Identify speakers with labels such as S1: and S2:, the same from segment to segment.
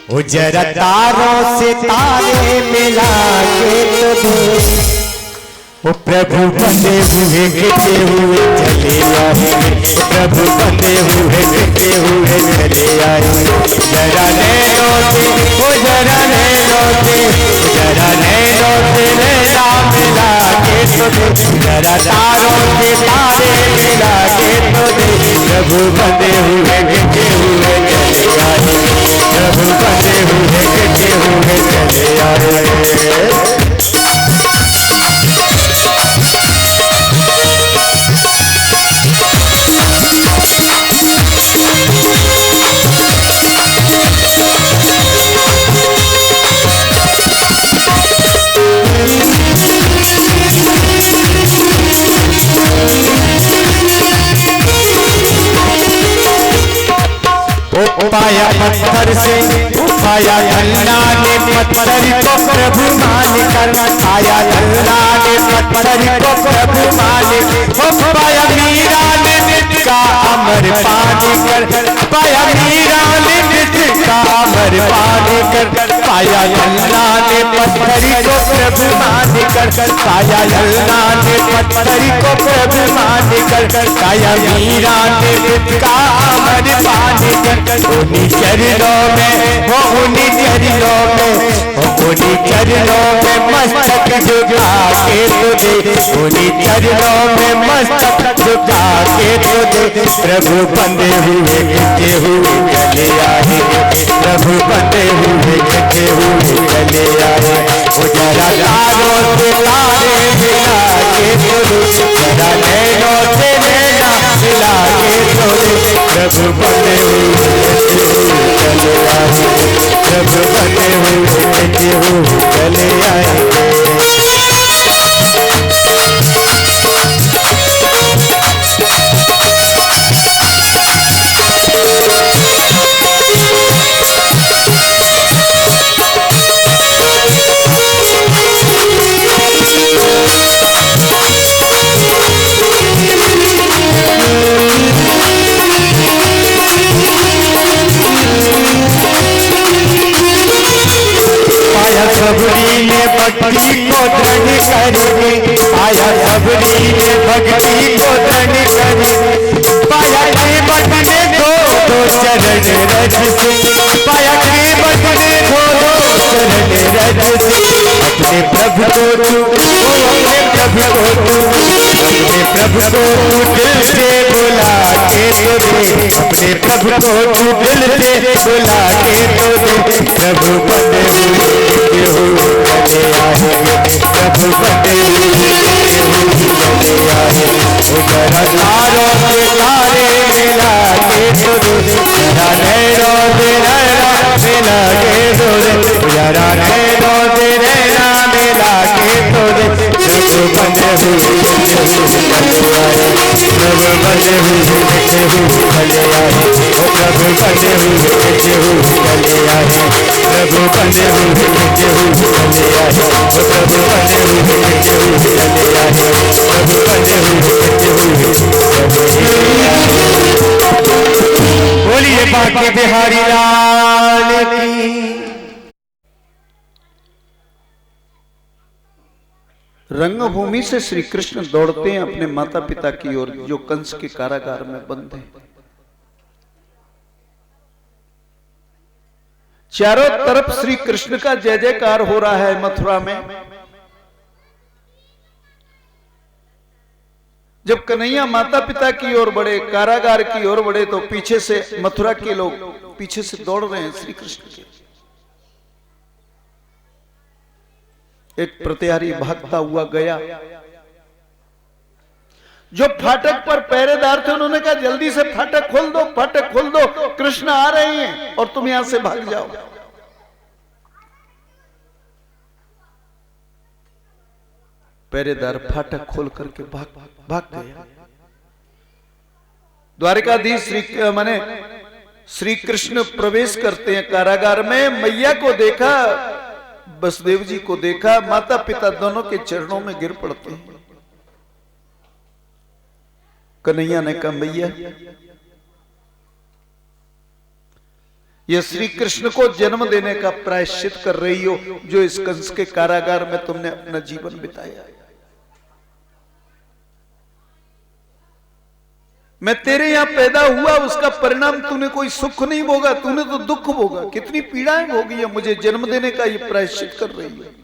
S1: जरा तारों से तारे मिला के तो दे, वो प्रभु बंधे हुए गिरते हुए चले आए, प्रभु बंधे हुए गिरते हुए चले आए। जरा नैनों से, वो जरा नैनों से, जरा नैनों से नैना मिला के तो दे, जरा तारों से तारे मिला के तो दे, प्रभु बंधे हुए गिरते हुए चले आए, प्रभु बंधे हुए गिरते हुए चले आए। पाया पत्थर से पाया अल्लाह ने पत्थर को प्रभु मानकर, आया अल्लाह ने पत्थर को प्रभु मानकर, पाया मीरा ने नित्य का अमर पानी कर, पाया मीरा ने नित्य का अमर पानी कर, पाया अल्लाह ने पत्थर को प्रभु मानकर, पाया अल्लाह ने पत्थर को प्रभु मानकर, पाया मीरा ने नित्य का अमर पानी कर। उन्हीं चरणों में, वो उन्हीं चरणों में, उन्हीं चरणों में मस्तक झुका के तो दे, उन्हीं चरणों में मस्तक झुका के तो दे, प्रभु बंधे हुए गिरते हुए चले आए, प्रभु बंधे हुए गिरते हुए चले आए। वो जरा तारों से तारे मिला के तो दे, जरा नैनों से नैना मिला के तो दे, प्रभु बंधे हुए चले आए, प्रभु बंधे हुए चले आए। सबरी ने भक्ति को दृढ़ करके, आया सबरी ने भक्ति को दृढ़ करके, पाया देवक ने दो दो चरण रज से, पाया देवक ने दो दो चरण रज से, अपने प्रभु को तू, अपने प्रभु को तू, अपने प्रभु को तू दिल से बुला के तो दे, अपने प्रभु को तू दिल से बुला के तो दे, प्रभु बंधे हुए चले आए, प्रभु बंधे हुए चले आए। वो जरा तारों से तारे मिला के तो दे, जरा नैनों से नैना मिला के तो दे, जरा नैनों से नैना मिला के तो दे, प्रभु बंधे हुए चले आए, प्रभु बंधे हुए चले आए, वो प्रभु बंधे हुए चले आए, प्रभु बंधे हुए चले आए, वो प्रभु बंधे हुए चले आए, प्रभु बंधे हुए चले आए। बोलिए बांके बिहारी लाल की।
S2: रंगभूमि से श्री कृष्ण दौड़ते हैं अपने माता पिता की ओर, जो कंस के कारागार में बंद हैं। चारों तरफ श्री कृष्ण का जय जयकार हो रहा है मथुरा में। जब कन्हैया माता पिता की ओर बढ़े, कारागार की ओर बढ़े, तो पीछे से मथुरा के लोग पीछे से दौड़ रहे हैं श्री कृष्ण के। एक प्रतिहारी भागता हुआ गया, जो फाटक पर पहरेदार थे उन्होंने कहा जल्दी से फाटक खोल दो, फाटक खोल दो, कृष्ण आ रहे हैं और तुम यहां से भाग जाओ। पहरेदार फाटक खोल करके भाग गया। द्वारिकाधीश श्री कृष्ण प्रवेश करते हैं कारागार में। मैया को देखा, वसुदेव जी को देखा, माता पिता दोनों के चरणों में गिर पड़ते हैं। कन्हैया ने कहा मैया यह श्री कृष्ण को जन्म देने का प्रायश्चित कर रही हो, जो इस कंस के कारागार में तुमने अपना जीवन बिताया। मैं तेरे यहां पैदा हुआ, उसका परिणाम तूने कोई सुख नहीं भोगा, तूने तो दुख भोगा, कितनी पीड़ाएं भोगी है, मुझे जन्म देने का ये प्रायश्चित कर रही है।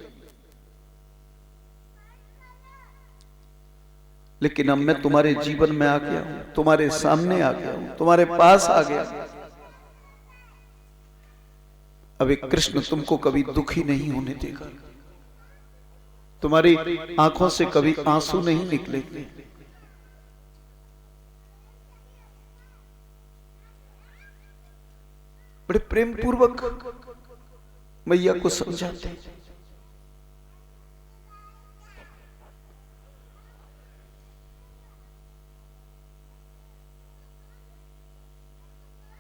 S2: लेकिन अब मैं तुम्हारे जीवन में आ गया हूं, तुम्हारे सामने आ गया हूं, तुम्हारे पास आ गया। अब एक कृष्ण तुमको कभी दुखी नहीं होने देगा, तुम्हारी आंखों से कभी आंसू नहीं निकलेंगे। बड़े प्रेम पूर्वक मैया को समझाते हैं।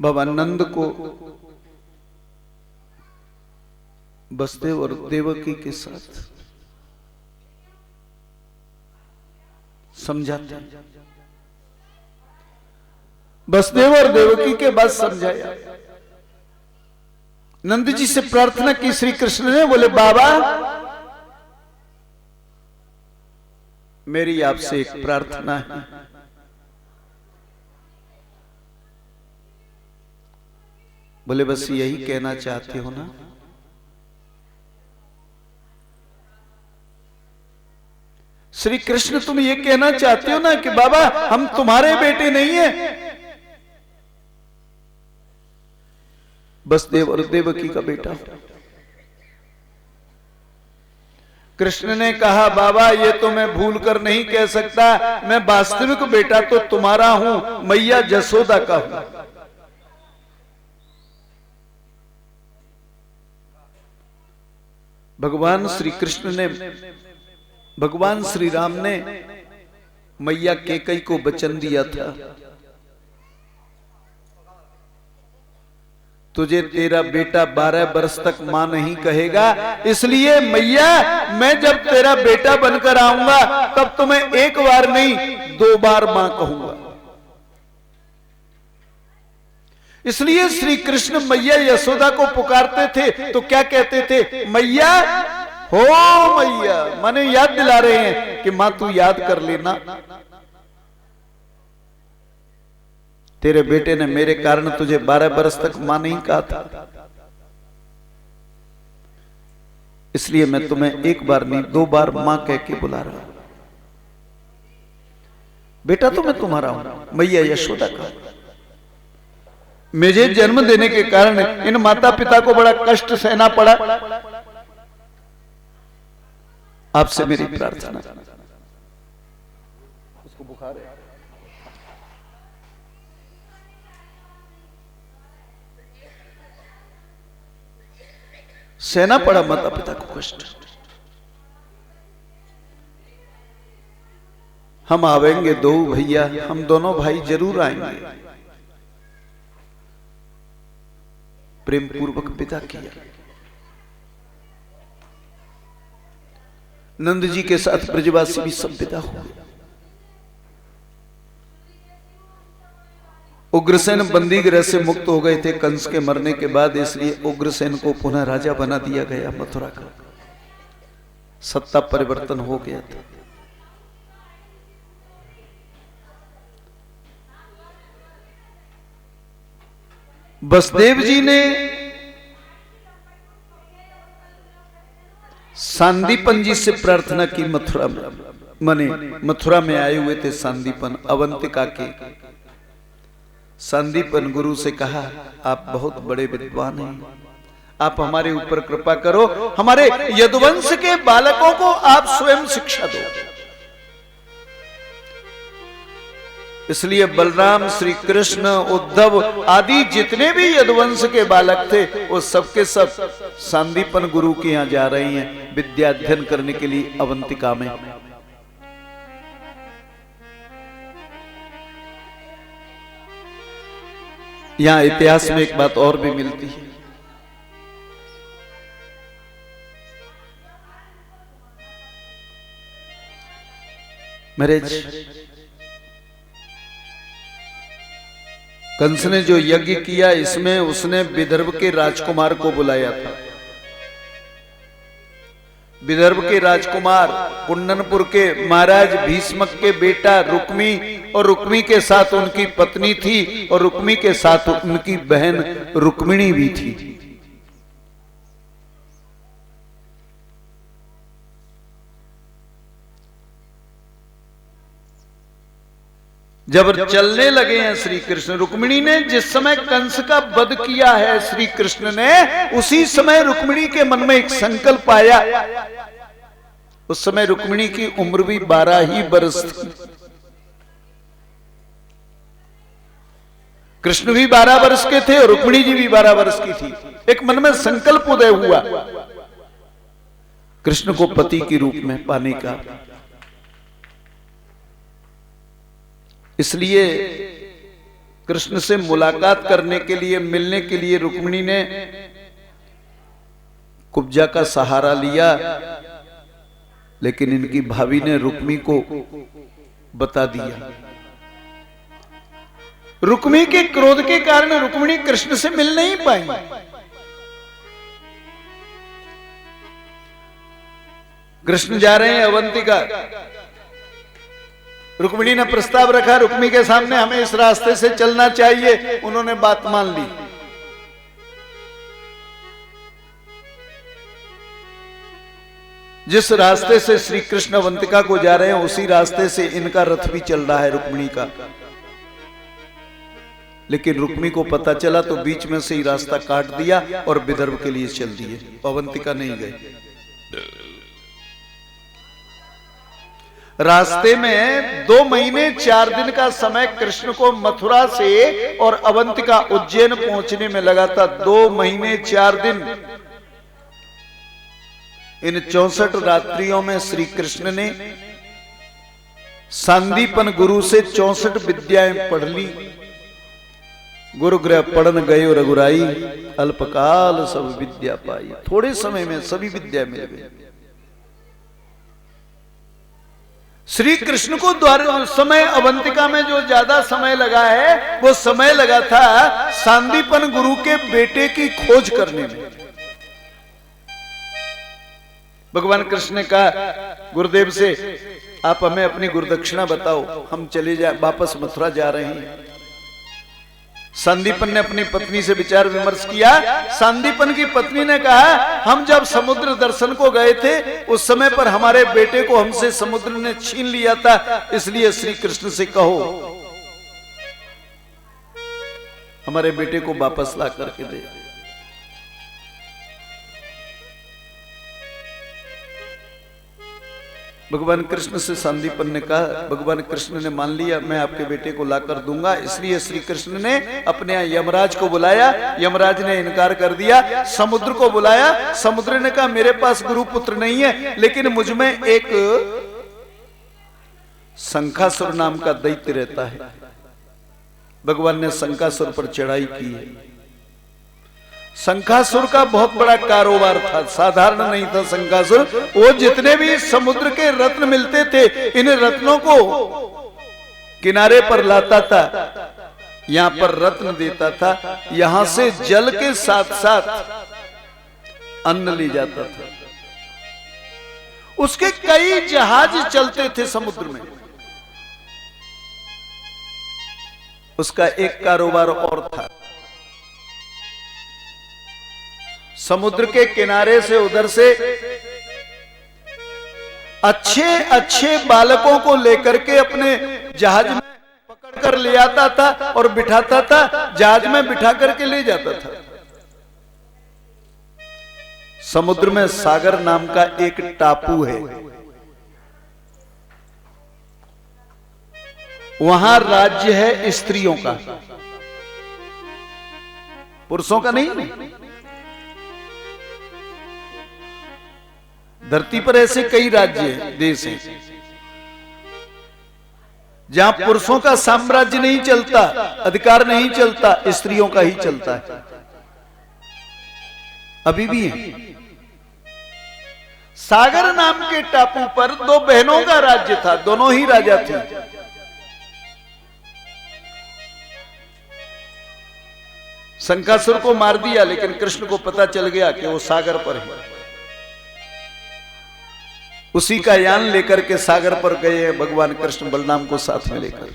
S2: बाबा नंद को वसुदेव और देवकी के साथ समझाते हैं। वसुदेव और देवकी के बाद समझाया। नंद जी से प्रार्थना की श्री कृष्ण ने, बोले बाबा मेरी आपसे एक प्रार्थना है। बोले बस यही कहना चाहते हो ना? श्री कृष्ण तुम ये कहना चाहते हो ना कि बाबा हम तुम्हारे बेटे नहीं हैं? वसुदेव और देवकी का बेटा। कृष्ण ने कहा बाबा ये तो मैं भूल कर नहीं कह सकता, मैं वास्तविक बेटा तो तुम्हारा हूं, मैया जसोदा का हूं। भगवान श्री कृष्ण ने, भगवान श्री राम ने मैया कैकेयी को वचन दिया था, तुझे तेरा बेटा 12 वर्ष तक मां नहीं कहेगा, इसलिए मैया मैं जब तेरा बेटा बनकर आऊंगा तब तुम्हें एक बार नहीं 2 बार मां कहूंगा। इसलिए श्री कृष्ण मैया यशोदा को पुकारते थे तो क्या कहते थे? मैया हो मैया, माने याद दिला रहे हैं कि मां तू याद कर लेना, तेरे बेटे ने मेरे कारण तुझे 12 वर्ष तक मां नहीं कहा था, इसलिए मैं तुम्हें एक बार नहीं 2 बार मां कह के बुला रहा हूं। बेटा तो मैं तुम्हारा हूं, मैया यशोदा का। मुझे जन्म देने के कारण इन माता पिता को बड़ा कष्ट सहना पड़ा। आपसे मेरी प्रार्थना, उसको बुखार है, सहना पड़ा माता पिता को कष्ट। हम आवेंगे 2 भैया, हम दोनों भाई जरूर आएंगे। प्रेम पूर्वक विदा किया। नंद जी के साथ ब्रजवासी भी सब विदा हुए। उग्रसेन बंदीगृह से मुक्त हो गए थे कंस के मरने के बाद, इसलिए उग्रसेन को पुनः राजा बना दिया गया मथुरा का। सत्ता परिवर्तन हो गया था। वसुदेव जी ने सांदीपन जी से प्रार्थना की मथुरा में, माने मथुरा में आए हुए थे सांदीपन, अवंतिका के सांदीपन गुरु से कहा आप बहुत बड़े विद्वान हैं, आप हमारे ऊपर कृपा करो, हमारे यदुवंश के बालकों को आप स्वयं शिक्षा दो। इसलिए बलराम, श्री कृष्ण, उद्धव आदि जितने भी यदुवंश के बालक थे वो सबके सब सांदीपन गुरु के यहां जा रहे हैं विद्या अध्ययन करने के लिए अवंतिका में। यहां इतिहास में एक बात और भी मिलती है। महाराज कंस ने जो यज्ञ किया इसमें उसने विदर्भ के राजकुमार को बुलाया था। विदर्भ के राजकुमार कुंडनपुर के महाराज भीष्मक के बेटा रुक्मी, और रुक्मी के साथ उनकी पत्नी थी, और रुक्मी के साथ उनकी बहन रुक्मिणी भी थी। जब चलने लगे हैं श्री कृष्ण, रुक्मिणी ने जिस समय कंस का वध किया है श्री कृष्ण ने, उसी समय रुक्मिणी के मन में एक संकल्प आया। उस समय रुक्मिणी की उम्र भी 12 ही वर्ष थी। कृष्ण भी 12 वर्ष के थे और रुक्मिणी जी भी 12 वर्ष की थी। एक मन में संकल्प उदय हुआ कृष्ण को पति के रूप में पाने का। इसलिए कृष्ण से मुलाकात करने के लिए, मिलने के लिए रुक्मिणी ने कुब्जा का सहारा लिया, लेकिन इनकी भाभी ने रुक्मी को बता दिया। रुक्मी के क्रोध के कारण रुक्मिणी कृष्ण से मिल नहीं पाई। कृष्ण जा रहे हैं अवंतिका। रुक्मिणी ने प्रस्ताव रखा रुक्मी के सामने, हमें इस रास्ते से चलना चाहिए। उन्होंने बात मान ली। जिस रास्ते से श्री कृष्ण अवंतिका को जा रहे हैं उसी रास्ते से इनका रथ भी चल रहा है रुक्मिणी का। लेकिन रुक्मी को पता चला तो बीच में से ही रास्ता काट दिया और विदर्भ के लिए चल दिए। अवंतिका नहीं गए। रास्ते में 2 महीने 4 दिन का समय कृष्ण को मथुरा से और अवंतिका उज्जैन पहुंचने में लगा था। 2 महीने 4 दिन। इन 64 रात्रियों में श्री कृष्ण ने सांदीपन गुरु से 64 विद्याएं पढ़ ली। गुरुग्रह पढ़न गयो रघुराई, अल्पकाल सब विद्या पाई। थोड़े समय में सभी विद्या मिल गई। श्री कृष्ण को द्वार समय अवंतिका में जो ज्यादा समय लगा है वो समय लगा था सांदीपन गुरु के बेटे की खोज करने में। भगवान कृष्ण ने कहा गुरुदेव से, आप हमें अपनी गुरुदक्षिणा बताओ, हम चले जाए, वापस मथुरा जा रहे हैं। सांदीपन ने अपनी पत्नी से विचार विमर्श किया। सांदीपन की पत्नी ने कहा, हम जब समुद्र दर्शन को गए थे उस समय पर हमारे बेटे को हमसे समुद्र ने छीन लिया था, इसलिए श्री कृष्ण से कहो हमारे बेटे को वापस ला करके दे। भगवान कृष्ण से सांदीपन ने कहा, भगवान कृष्ण ने मान लिया, मैं आपके बेटे को लाकर दूंगा। इसलिए श्री कृष्ण ने अपने यहाँ यमराज को बुलाया। यमराज ने इनकार कर दिया। समुद्र को बुलाया। समुद्र ने कहा, मेरे पास गुरुपुत्र नहीं है, लेकिन मुझ में एक शंखासुर नाम का दैत्य रहता है। भगवान ने शंखासुर पर चढ़ाई की है। शंखासुर का बहुत बड़ा कारोबार था, साधारण नहीं था शंखासुर। वो जितने भी समुद्र के रत्न मिलते थे, इन रत्नों को किनारे पर लाता था, यहां पर रत्न देता था, यहां से जल के साथ साथ अन्न ले जाता था। उसके कई जहाज चलते थे समुद्र में। उसका एक कारोबार और था। समुद्र के किनारे से उधर से अच्छे अच्छे बालकों को लेकर के अपने जहाज में पकड़ कर ले आता था और बिठाता था, जहाज में बिठा करके ले जाता था। समुद्र में सागर नाम का एक टापू है, वहां राज्य है स्त्रियों का, पुरुषों का नहीं। धरती पर ऐसे कई राज्य हैं, देश हैं, जहां पुरुषों का साम्राज्य नहीं चलता, अधिकार नहीं चलता, स्त्रियों का ही चलता है। अभी भी है। सागर नाम के टापू पर 2 बहनों का राज्य था, दोनों ही राजा थे। शंकासुर को मार दिया, लेकिन कृष्ण को पता चल गया कि वो सागर पर है। उसी का यान लेकर के सागर पर गए हैं भगवान कृष्ण बलराम को साथ में लेकर।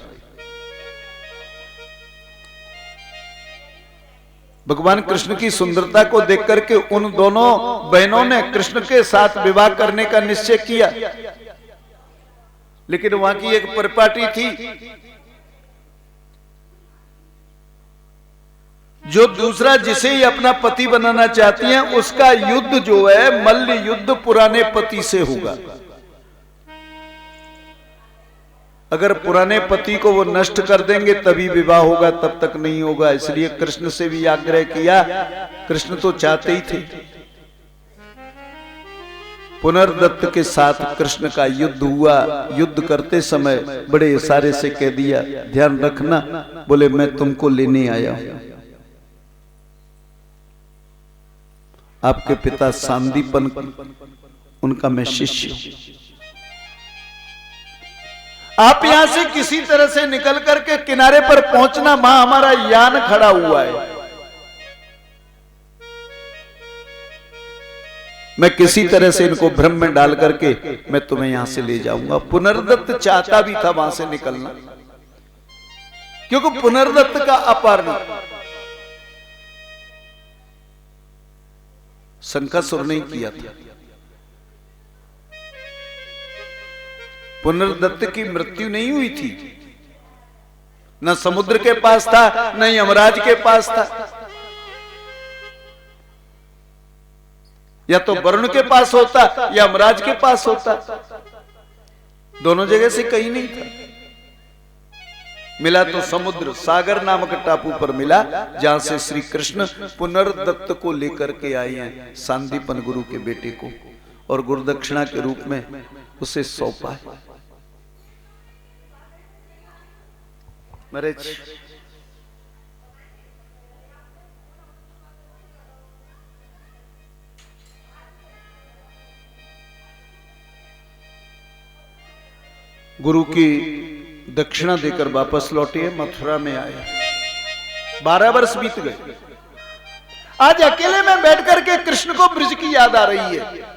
S2: भगवान कृष्ण की सुंदरता को देख करके उन दोनों बहनों ने कृष्ण के साथ विवाह करने का निश्चय किया, लेकिन वहां की एक परिपाटी थी जो दूसरा जिसे ही अपना पति बनाना चाहती हैं, उसका युद्ध जो है मल्ल युद्ध पुराने पति से होगा। अगर पुराने पति को वो नष्ट कर देंगे तभी विवाह होगा, तब तक नहीं होगा। इसलिए कृष्ण से भी आग्रह किया। कृष्ण तो चाहते ही थे। पुनर्दत्त के साथ कृष्ण का युद्ध हुआ। युद्ध करते समय बड़े इशारे से कह दिया, ध्यान रखना, बोले मैं तुमको लेने आया हूं। आपके पिता सांदीपन, उनका मैं शिष्य हूं। आप यहां से किसी तरह से निकल करके किनारे पर पहुंचना, वहां हमारा यान खड़ा हुआ है। मैं किसी तरह से इनको भ्रम में डाल करके मैं तुम्हें यहां से ले जाऊंगा। पुनर्दत्त चाहता भी था वहां से निकलना, क्योंकि पुनर्दत्त का अपहरण शंकासुर ने किया था। पुनर्दत्त की मृत्यु नहीं हुई थी, न समुद्र के पास था, न यमराज के पास था, या तो वरुण के पास होता या यमराज के पास होता। दोनों जगह से कहीं नहीं था। मिला तो समुद्र सागर नामक टापू पर मिला, जहां से श्री कृष्ण पुनर्दत्त को लेकर के आए हैं, सांदीपन गुरु के बेटे को, और गुरुदक्षिणा के रूप में उसे सौंपा है। महाराज गुरु की दक्षिणा देकर वापस लौटे, मथुरा में आए। 12 वर्ष बीत गए। आज अकेले में बैठ करके कृष्ण को ब्रज की याद आ रही है,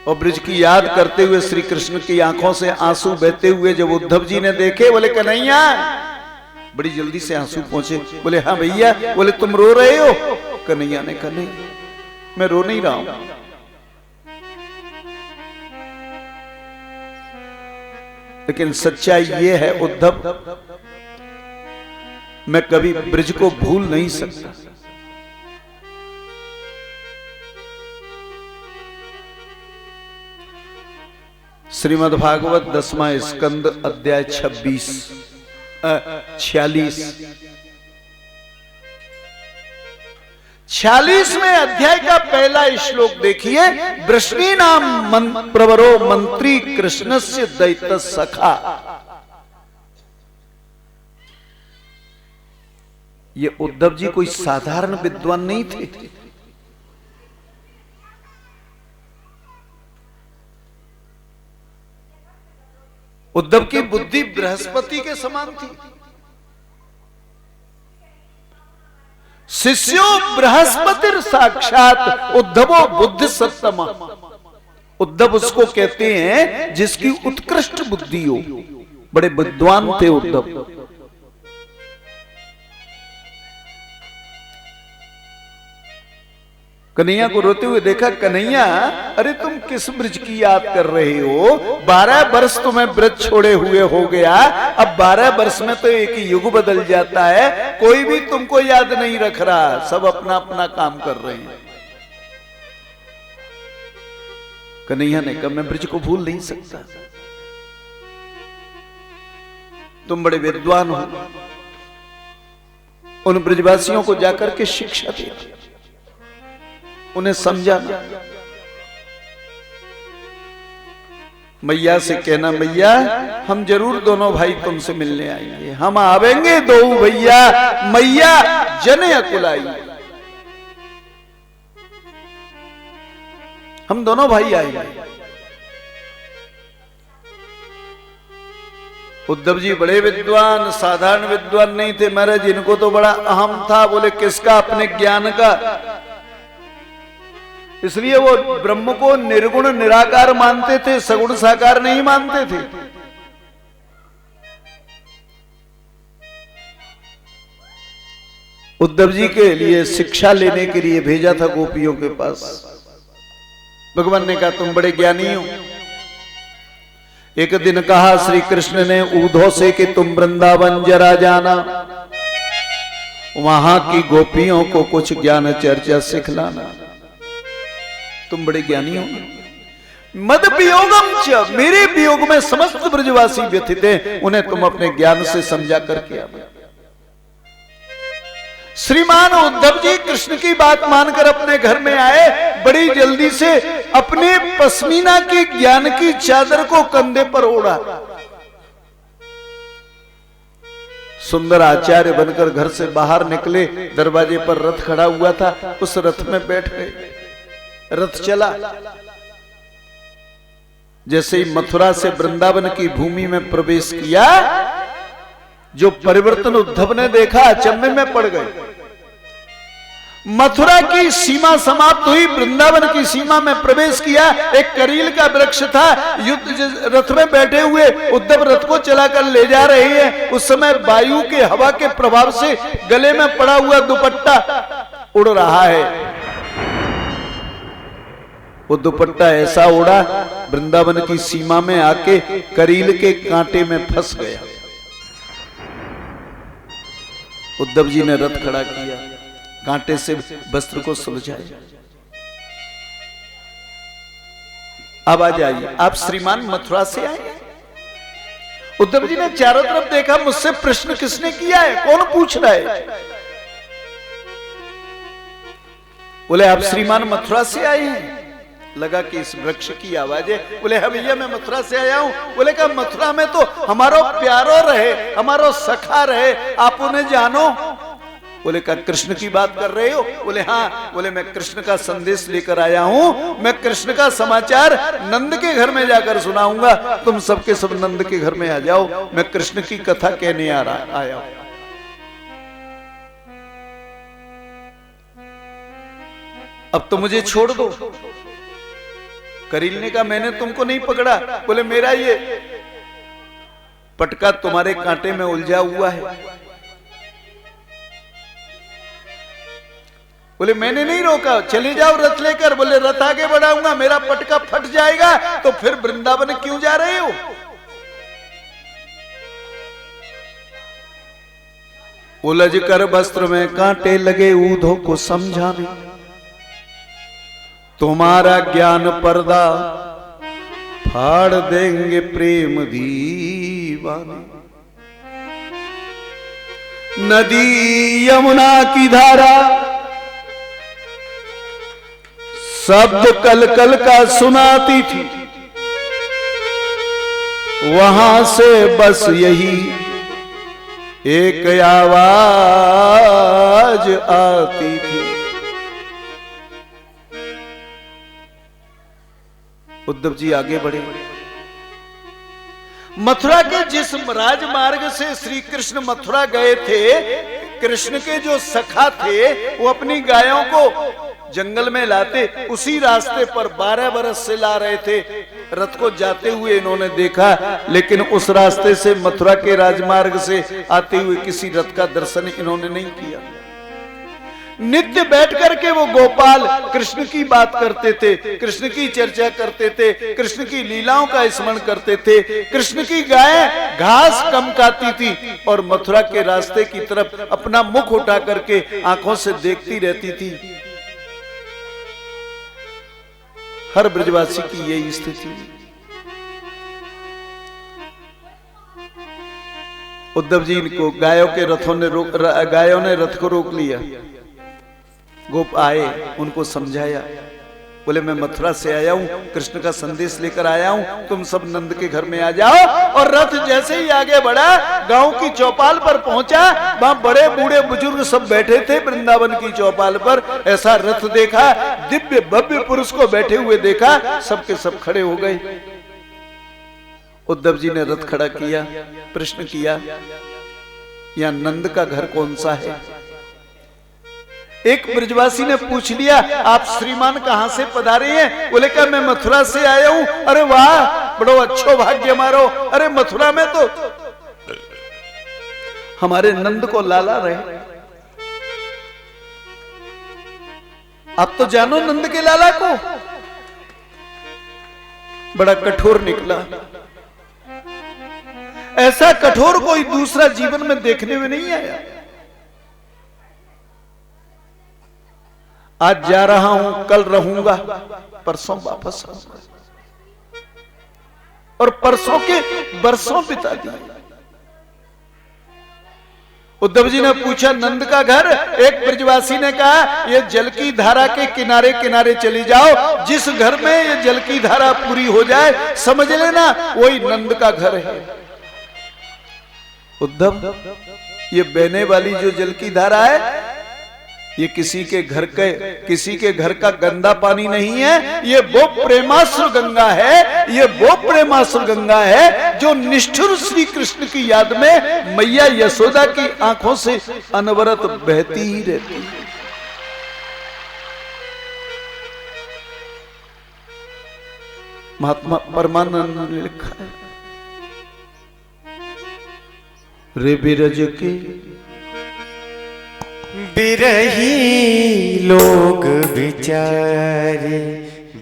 S2: और ब्रज की याद करते हुए श्री कृष्ण की आंखों से आंसू बहते हुए जब उद्धव जी ने देखे, बोले कन्हैया, बड़ी जल्दी से आंसू पहुंचे। बोले हाँ भैया। बोले तुम रो रहे हो? कन्हैया ने कहा नहीं, मैं रो नहीं रहा हूं। लेकिन सच्चाई ये है उद्धव, मैं कभी ब्रज को भूल नहीं सकता। श्रीमद् भागवत 10वां स्कंद अध्याय 46 46वें अध्याय का पहला श्लोक देखिए। वृष्णी नाम प्रवरो मंत्री कृष्णस्य दैत सखा। ये उद्धव जी कोई साधारण विद्वान नहीं थे। उद्धव की बुद्धि बृहस्पति के समान थी। शिष्यो बृहस्पति साक्षात उद्धवो बुद्धि सत्तमा। उद्धव उसको कहते हैं जिसकी उत्कृष्ट बुद्धि हो। बड़े विद्वान थे उद्धव। कन्हैया को रोते हुए देखा। कन्हैया, अरे तुम किस ब्रज की याद कर रहे हो? 12 वर्ष तुम्हें ब्रज छोड़े हुए हो गया। अब 12 वर्ष में तो एक युग बदल जाता है। कोई भी तुमको याद नहीं रख रहा, सब अपना अपना काम कर रहे हैं। कन्हैया ने कहा मैं ब्रज को भूल नहीं सकता। तुम बड़े विद्वान हो, उन ब्रजवासियों को जाकर के शिक्षा दे, उन्हें समझाना। मैया से कहना, मैया हम जरूर दोनों भाई तुमसे मिलने आएंगे। हम आवेंगे दो भैया, मैया जने अकुलाई। हम दोनों भाई आएंगे। उद्धव जी बड़े विद्वान, साधारण विद्वान नहीं थे महाराज, इनको तो बड़ा अहम था। बोले किसका? अपने ज्ञान का। इसलिए वो ब्रह्म को निर्गुण निराकार मानते थे, सगुण साकार नहीं मानते थे। उद्धव जी के लिए शिक्षा लेने के लिए भेजा था गोपियों के पास। भगवान ने कहा तुम बड़े ज्ञानी हो। एक दिन कहा श्री कृष्ण ने ऊधो से कि तुम वृंदावन जरा जाना, वहां की गोपियों को कुछ ज्ञान चर्चा सिखलाना। तुम बड़े ज्ञानी हो। मद वियोगम च, मेरे वियोग में समस्त ब्रजवासी व्यथित हैं, उन्हें तुम अपने ज्ञान से समझा करके आओ। श्रीमान उद्धव जी कृष्ण की बात मानकर अपने घर में आए। बड़ी जल्दी से अपने पश्मीना की ज्ञान की चादर को कंधे पर ओढ़ा। सुंदर आचार्य बनकर घर से बाहर निकले। दरवाजे पर रथ खड़ा हुआ था, उस रथ में बैठ गए। रथ चला। जैसे ही मथुरा से वृंदावन की भूमि में प्रवेश किया, जो परिवर्तन उद्धव ने देखा अचंभे में पड़ गए। मथुरा की सीमा समाप्त हुई, वृंदावन की सीमा में प्रवेश किया। एक करील का वृक्ष था, युद्ध रथ में बैठे हुए उद्धव रथ को चलाकर ले जा रहे हैं। उस समय वायु के हवा के प्रभाव से गले में पड़ा हुआ दुपट्टा उड़ रहा है। वो दुपट्टा ऐसा उड़ा, वृंदावन की सीमा में आके करील के कांटे में फंस गया। उद्धव जी ने रथ खड़ा किया, कांटे से वस्त्र को सुलझाया। अब आ जाइए, आप श्रीमान मथुरा से आए। उद्धव जी ने चारों तरफ देखा, मुझसे प्रश्न किसने किया है, कौन पूछ रहा है? बोले आप श्रीमान मथुरा से आए हैं। लगा कि इस वृक्ष की आवाज है। बोले हाँ भैया मैं मथुरा से आया हूं। बोले का मथुरा में तो हमारो प्यारो रहे, हमारो सखा रहे, आप उन्हें जानो? बोले का कृष्ण की बात कर रहे हो? बोले हाँ। बोले मैं कृष्ण का संदेश लेकर आया हूं, मैं कृष्ण का समाचार नंद के घर में जाकर सुनाऊंगा। तुम सबके सब नंद के घर में आ जाओ, मैं कृष्ण की कथा कहने आया हूं। अब तो मुझे छोड़ दो। करील ने कहा मैंने तुमको नहीं पकड़ा। बोले मेरा ये पटका तुम्हारे कांटे में उलझा हुआ है। बोले मैंने नहीं रोका, चले जाओ रथ लेकर। बोले रथ आगे बढ़ाऊंगा, मेरा पटका फट जाएगा तो फिर वृंदावन क्यों जा रहे हो? उलझ कर वस्त्र में कांटे लगे ऊधो को समझाने, तुम्हारा ज्ञान पर्दा फाड़ देंगे प्रेम दीवाने। नदी यमुना की धारा शब्द कल कल का सुनाती थी, वहां से बस यही एक आवाज आती थी। उद्धव जी आगे बढ़े। मथुरा के जिस राजमार्ग से श्री कृष्ण मथुरा गए थे, कृष्ण के जो सखा थे वो अपनी गायों को जंगल में लाते, उसी रास्ते पर 12 बरस से ला रहे थे। रथ को जाते हुए इन्होंने देखा, लेकिन उस रास्ते से मथुरा के राजमार्ग से आते हुए किसी रथ का दर्शन इन्होंने नहीं किया। नित्य बैठ करके वो गोपाल कृष्ण की बात करते थे, कृष्ण की चर्चा करते थे, कृष्ण की लीलाओं का स्मरण करते थे। कृष्ण की गाय घास कम खाती थी और मथुरा के रास्ते की तरफ अपना मुख उठा करके आंखों से देखती रहती थी। हर ब्रजवासी की यही स्थिति। उद्धव जी को गायों ने रथ को रोक लिया। गोप आए, उनको समझाया। बोले मैं मथुरा से आया हूं, कृष्ण का संदेश लेकर आया हूं, तुम सब नंद के घर में आ जाओ। और रथ जैसे ही आगे बढ़ा, गांव की चौपाल पर पहुंचा। वहां बड़े बूढ़े बुजुर्ग सब बैठे थे वृंदावन की चौपाल पर। ऐसा रथ देखा, दिव्य भव्य पुरुष को बैठे हुए देखा, सबके सब खड़े हो गए। उद्धव जी ने रथ खड़ा किया, प्रश्न किया यहां नंद का घर कौन सा है। एक ब्रजवासी ने पूछ लिया, आप श्रीमान कहां से पधारे हैं। बोले क्या मैं मथुरा से आया हूं। अरे वाह, बड़ो अच्छो भाग्य मारो। अरे मथुरा में तो हमारे नंद को लाला रहे। आप तो जानो नंद के लाला को। बड़ा कठोर निकला। ऐसा कठोर कोई दूसरा जीवन में देखने में नहीं आया। आज जा रहा हूं, कल रहूंगा, परसों वापस आऊंगा, और परसों के बरसों बिता दिए। उद्धव जी ने पूछा नंद का घर। एक ब्रजवासी ने कहा ये जल की धारा के किनारे किनारे चली जाओ, जिस घर में ये जल की धारा पूरी हो जाए समझ लेना वही नंद का घर है। उद्धव, ये बहने वाली जो जल की धारा है ये किसी के घर का गंदा पानी नहीं है। ये वो प्रेमासुर गंगा है, ये वो प्रेमासुर गंगा है जो निष्ठुर श्री कृष्ण की याद में मैया यशोदा की आंखों से अनवरत बहती ही रहती है। महात्मा परमानंद ने लिखा है, रे बिरज के
S1: बिरही लोग बिचारे,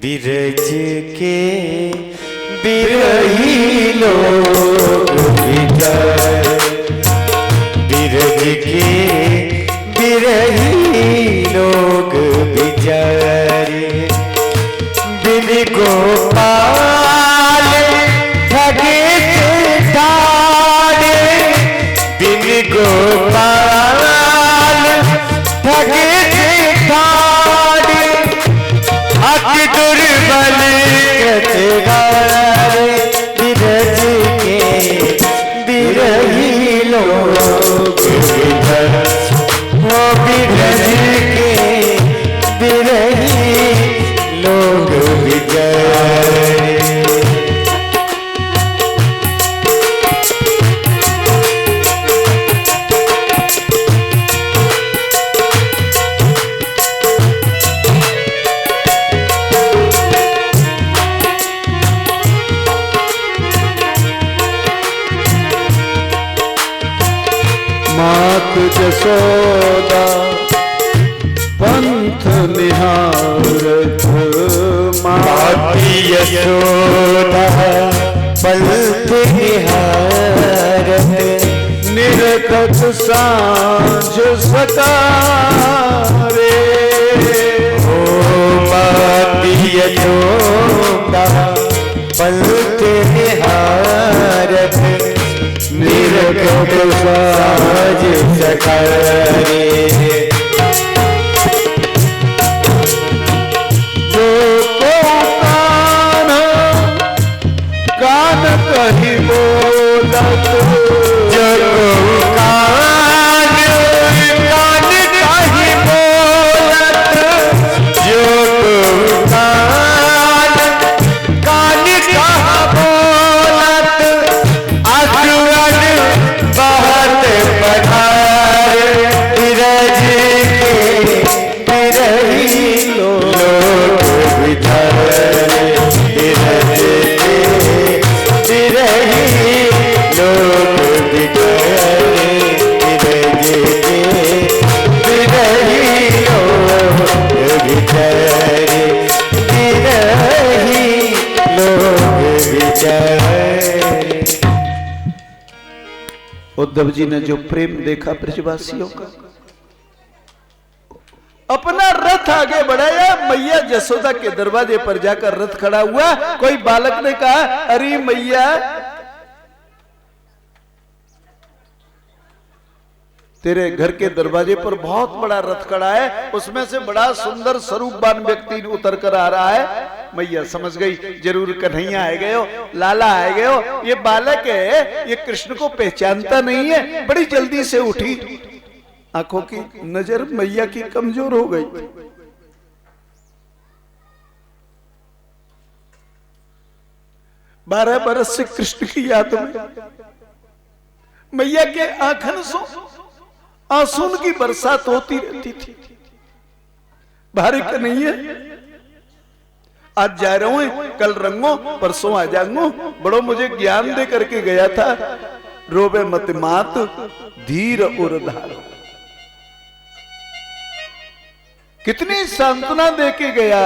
S1: बिरज के बिरही लोग बिचारे, बिरज के बिरही लोग बिचारे, बिन गोपाल ठगे ठाड़े, बिन गोपाल ठगे ठाड़े, अति दुर्बल कृतगारे, बिरज के बिरही लोग बिचारे, वो बिरज के बिरही लोग बिचारे।
S2: मात जसोदा पंथ निहारत,
S1: मात यशोदा पंथ निहारत,
S2: निरखत सांझ सकारे।
S1: ओ मात यशोदा पंथ निहारत, निरखत सांझ सकारे।
S2: जो को कान कही बोलत,
S1: जो कान कही बोलत, जो कान कहा बोलत, आंसुअन बहत पधारे, बिरज के बिरही लोग बिचारे, बिरज के बिरही लोग बिचारे, बिरज के बिरही लोग बिचारे, बिरही लोग बिचारे।
S2: उद्धव जी ने जो प्रेम देखा ब्रजवासियों का, अपना रथ आगे बढ़ाया, मैया जसोदा के दरवाजे पर जाकर रथ खड़ा हुआ। कोई बालक ने कहा अरे मैया तेरे घर के दरवाजे पर बहुत बड़ा रथ खड़ा है, उसमें से बड़ा सुंदर स्वरूपवान व्यक्ति उतर कर आ रहा है। मैया समझ गई जरूर कन्हैया आए गए हो, लाला आए गए हो। ये बालक है, ये कृष्ण को पहचानता नहीं है। बड़ी जल्दी से उठी, आंखों की नजर मैया की कमजोर हो गई। 12 बरस से कृष्ण की याद में मैया के आंखन सो आंसू की बरसात होती रहती थी। भारी का नहीं है, आज जा रहा हूं, कल रंगो, परसों आ जाऊंगो। बड़ो मुझे ज्ञान दे करके गया था, रोबे मत मात धीर और धारो। कितनी सांत्वना दे के गया।